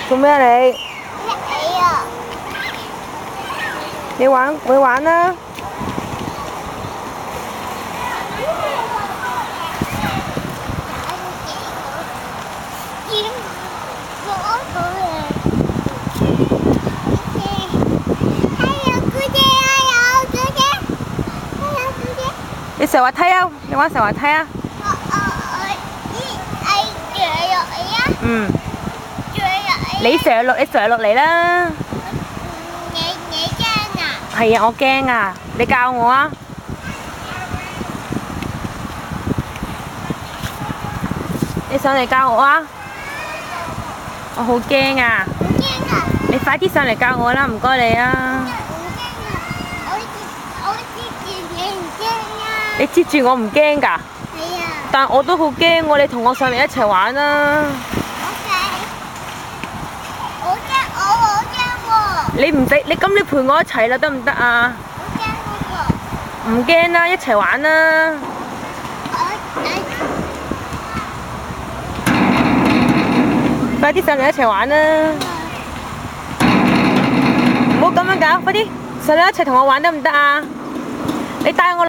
做咩啊你？你玩啦！你成滑梯啊？你玩成滑梯啊？嗯。你上落嚟啦！你驚啊？係啊，我驚啊！你教我啊！你上嚟教我啊！我好驚啊！唔驚啊！你快啲上嚟教我啦，唔該你啊！唔驚啊！我接住你唔驚啊！你接住我唔驚㗎？係啊！但我都好驚喎，你同我上嚟一齊玩啦！我驚喎！你唔使，你咁你陪我一齊啦，得唔得啊？我驚喎！唔驚啦，一齊玩啦！快啲上嚟一齊玩啦！唔好咁樣搞，快啲上嚟一齊同我玩得唔得啊？你帶我。